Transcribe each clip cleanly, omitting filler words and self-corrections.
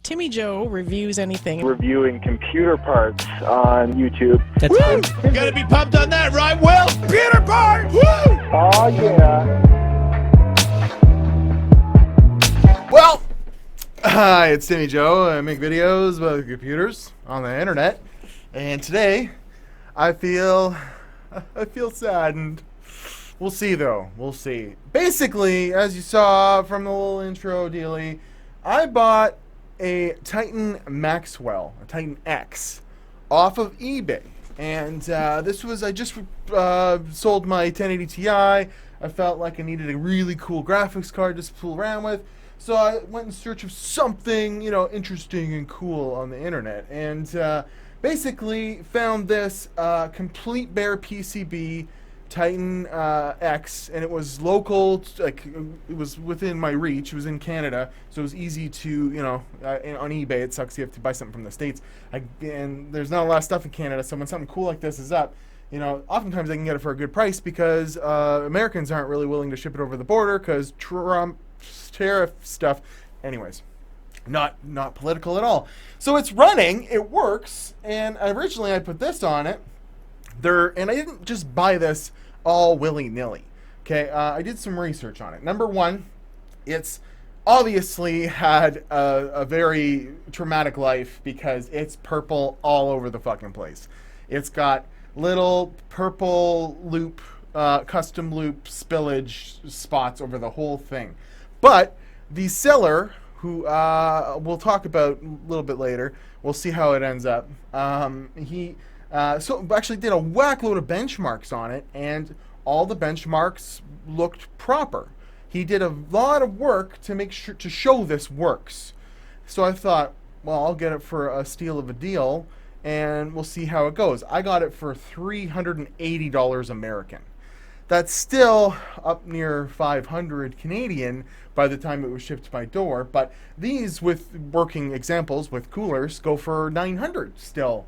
Timmy Joe reviews anything. Reviewing computer parts on YouTube. That's Woo! You gotta be pumped on that, right, Will? Computer parts! Woo! Oh, yeah. Well, hi, it's Timmy Joe. I make videos about computers on the internet. And today, I feel saddened. We'll see, though. We'll see. Basically, as you saw from the little intro dealy, I bought a Titan Maxwell, a Titan X, off of eBay. And this was, I just sold my 1080 Ti. I felt like I needed a really cool graphics card just to fool around with. So I went in search of something, interesting and cool on the internet. And basically found this complete bare PCB Titan X, and it was local, like it was within my reach. It was in Canada, so it was easy to, on eBay. It sucks you have to buy something from the States, and there's not a lot of stuff in Canada. So when something cool like this is up, oftentimes I can get it for a good price because Americans aren't really willing to ship it over the border because Trump's tariff stuff. Anyways, not political at all. So it's running, it works, and originally I put this on it. And I didn't just buy this all willy-nilly. Okay, I did some research on it. Number one, it's obviously had a very traumatic life because it's purple all over the fucking place. It's got little purple loop, custom loop spillage spots over the whole thing. But the seller, who we'll talk about a little bit later, we'll see how it ends up. So actually did a whack load of benchmarks on it, and all the benchmarks looked proper. He did a lot of work to make sure to show this works. So I thought, well, I'll get it for a steal of a deal, and we'll see how it goes. I got it for $380 American. That's still up near 500 Canadian by the time it was shipped to my door, but these with working examples with coolers go for 900 still.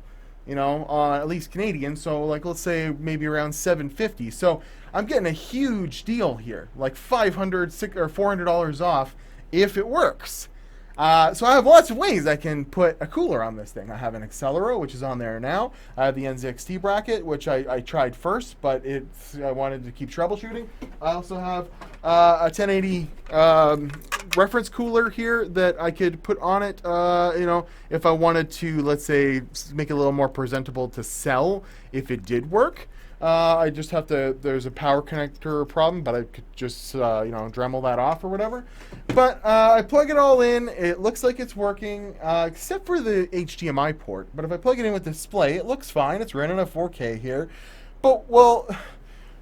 At least Canadian, so like let's say maybe around $750. So I'm getting a huge deal here, like $500 or $400 off if it works. So I have lots of ways I can put a cooler on this thing. I have an Accelero, which is on there now. I have the NZXT bracket, which I tried first, but I wanted to keep troubleshooting. I also have a 1080 reference cooler here that I could put on it, if I wanted to, let's say, make it a little more presentable to sell if it did work. I just have to, there's a power connector problem, but I could just, Dremel that off or whatever. But I plug it all in. It looks like it's working, except for the HDMI port. But if I plug it in with the display, it looks fine. It's running at 4K here. But,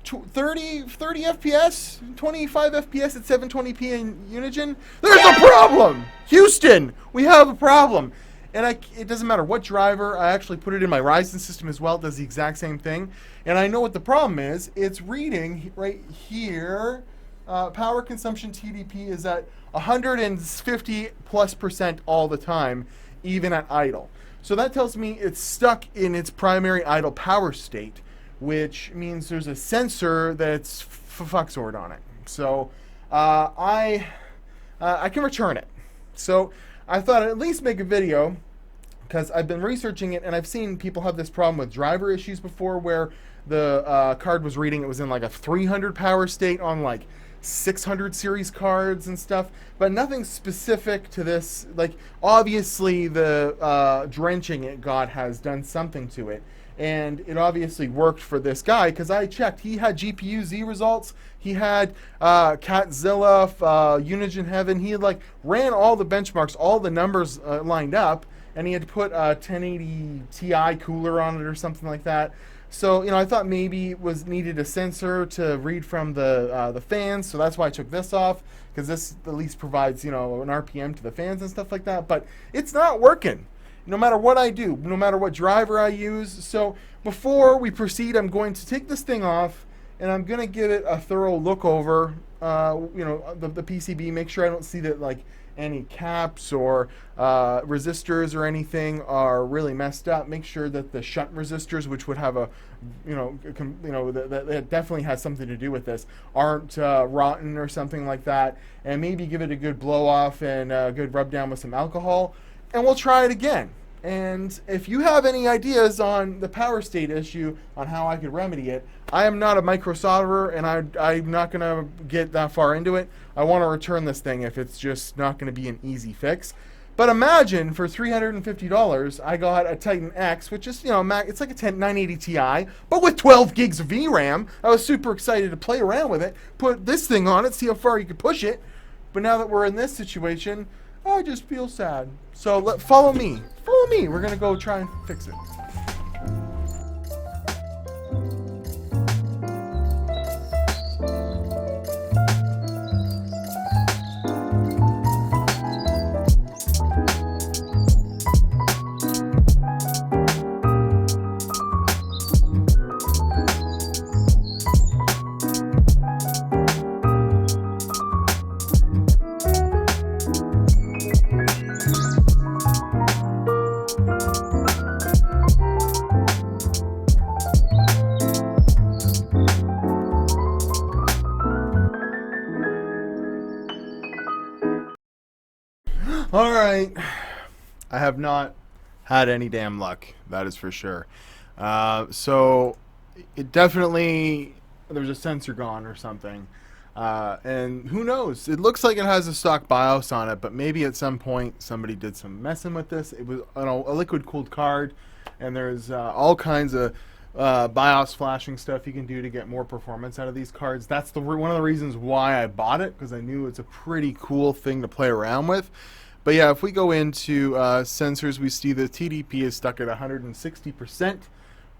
30 FPS, 25 FPS at 720p in Unigine? There's a problem! Houston, we have a problem. And it doesn't matter what driver, I actually put it in my Ryzen system as well, it does the exact same thing. And I know what the problem is. It's reading right here, power consumption TDP is at 150+% all the time, even at idle. So that tells me it's stuck in its primary idle power state, which means there's a sensor that's fucksorted on it. So I can return it. So I thought I'd at least make a video because I've been researching it and I've seen people have this problem with driver issues before where the card was reading, it was in like a 300 power state on like 600 series cards and stuff, but nothing specific to this. Like obviously the drenching it got has done something to it. And it obviously worked for this guy because I checked. He had GPU-Z results. He had Catzilla, Unigine Heaven. He had ran all the benchmarks, all the numbers lined up, and he had put a 1080 Ti cooler on it or something like that. So I thought maybe it needed a sensor to read from the fans. So that's why I took this off because this at least provides an RPM to the fans and stuff like that. But it's not working. No matter what I do, no matter what driver I use. So before we proceed, I'm going to take this thing off and I'm going to give it a thorough look over, the PCB, make sure I don't see that any caps or resistors or anything are really messed up. Make sure that the shunt resistors, which would have that definitely has something to do with this, aren't rotten or something like that. And maybe give it a good blow off and a good rub down with some alcohol. and we'll try it again. And if you have any ideas on the power state issue, on how I could remedy it, I am not a micro solderer, and I'm not going to get that far into it. I want to return this thing if it's just not going to be an easy fix. But imagine for $350, I got a Titan X, which is, it's like a 980 Ti, but with 12 gigs of VRAM. I was super excited to play around with it, put this thing on it, see how far you could push it. But now that we're in this situation, I just feel sad. So follow me. Follow me. We're going to go try and fix it. All right. I have not had any damn luck. That is for sure. So it definitely, there's a sensor gone or something. And who knows? It looks like it has a stock BIOS on it, but maybe at some point somebody did some messing with this. It was a liquid cooled card, and there's all kinds of BIOS flashing stuff you can do to get more performance out of these cards. That's one of the reasons why I bought it, because I knew it's a pretty cool thing to play around with. But yeah, if we go into sensors, we see the TDP is stuck at 160%,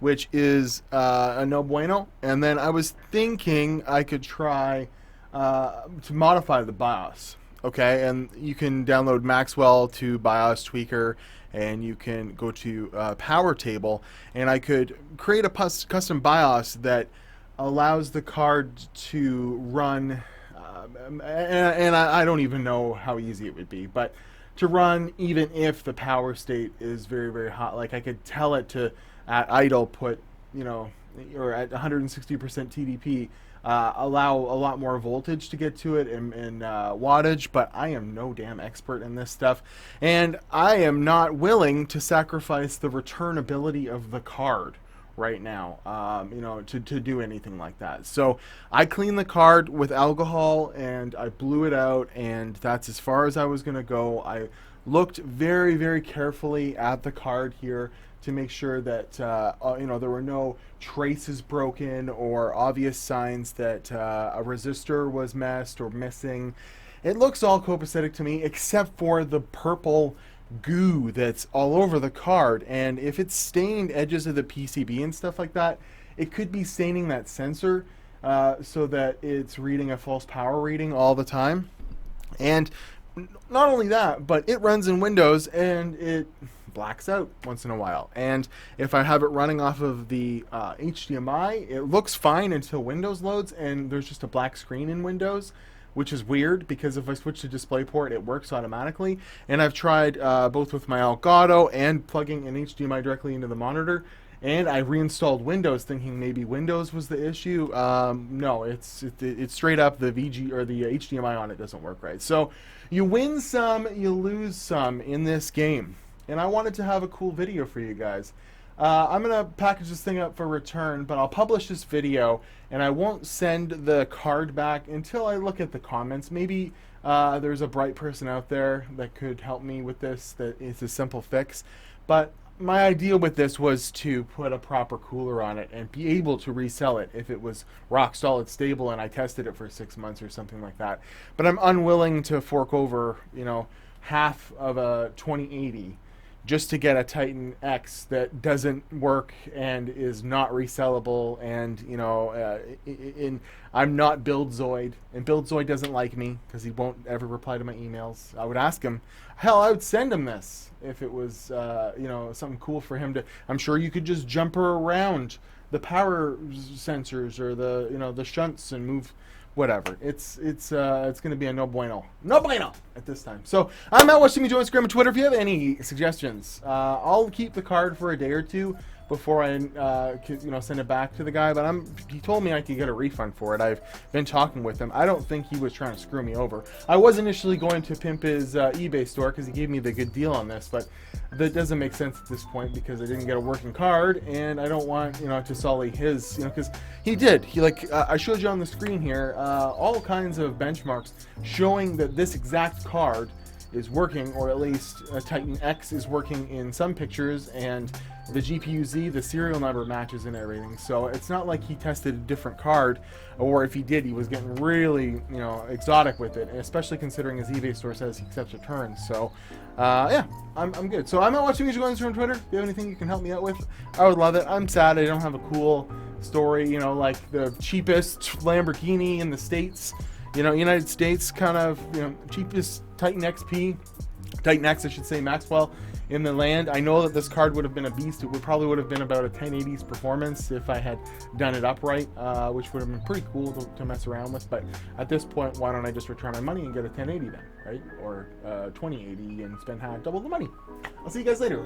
which is a no bueno. And then I was thinking I could try to modify the BIOS. Okay, and you can download Maxwell to BIOS Tweaker, and you can go to Power Table, and I could create a custom BIOS that allows the card to run, and I don't even know how easy it would be, but to run even if the power state is very, very hot. Like I could tell it to, at idle, put, or at 160% TDP, allow a lot more voltage to get to it and wattage, but I am no damn expert in this stuff, and I am not willing to sacrifice the returnability of the card right now, to do anything like that. So I cleaned the card with alcohol and I blew it out, and that's as far as I was going to go. I looked very, very carefully at the card here to make sure that there were no traces broken or obvious signs that a resistor was messed or missing. It looks all copacetic to me, except for the purple goo that's all over the card, and if it's stained edges of the PCB and stuff like that, it could be staining that sensor so that it's reading a false power reading all the time. And not only that, but it runs in Windows and it blacks out once in a while. And if I have it running off of the HDMI, it looks fine until Windows loads and there's just a black screen in Windows, which is weird because if I switch to DisplayPort, it works automatically. And I've tried both with my Elgato and plugging an HDMI directly into the monitor, and I reinstalled Windows thinking maybe Windows was the issue. No, it's straight up the VG or the HDMI on it doesn't work right. So you win some, you lose some in this game. And I wanted to have a cool video for you guys. I'm going to package this thing up for return, but I'll publish this video, and I won't send the card back until I look at the comments. Maybe there's a bright person out there that could help me with this, that it's a simple fix. But my idea with this was to put a proper cooler on it and be able to resell it if it was rock solid stable and I tested it for 6 months or something like that. But I'm unwilling to fork over, half of a 2080 just to get a Titan X that doesn't work and is not resellable, and I'm not BuildZoid, and BuildZoid doesn't like me because he won't ever reply to my emails. I would ask him, hell, I would send him this if it was something cool for him to. I'm sure you could just jumper around the power sensors or the the shunts and move whatever. It's going to be a no bueno. No bueno. at this time. So I'm at watching me join Instagram and Twitter if you have any suggestions. I'll keep the card for a day or two before I send it back to the guy, but he told me I could get a refund for it. I've been talking with him. I don't think he was trying to screw me over. I was initially going to pimp his eBay store because he gave me the good deal on this, but that doesn't make sense at this point because I didn't get a working card, and I don't want to sully his, because he did. I showed you on the screen here all kinds of benchmarks showing that this exact card is working, or at least Titan X is working in some pictures, and the GPU-Z, the serial number matches and everything. So it's not like he tested a different card, or if he did, he was getting really, exotic with it, especially considering his eBay store says he accepts returns. So, yeah, I'm good. So I'm not watching you guys on Twitter. If you have anything you can help me out with, I would love it. I'm sad I don't have a cool story, like the cheapest Lamborghini in the States, United States, kind of, cheapest Titan X, I should say, Maxwell in the land. I know that this card would have been a beast. It probably would have been about a 1080s performance if I had done it upright, which would have been pretty cool to mess around with. But at this point, why don't I just return my money and get a 1080 then, right? Or 2080 and spend double the money. I'll see you guys later.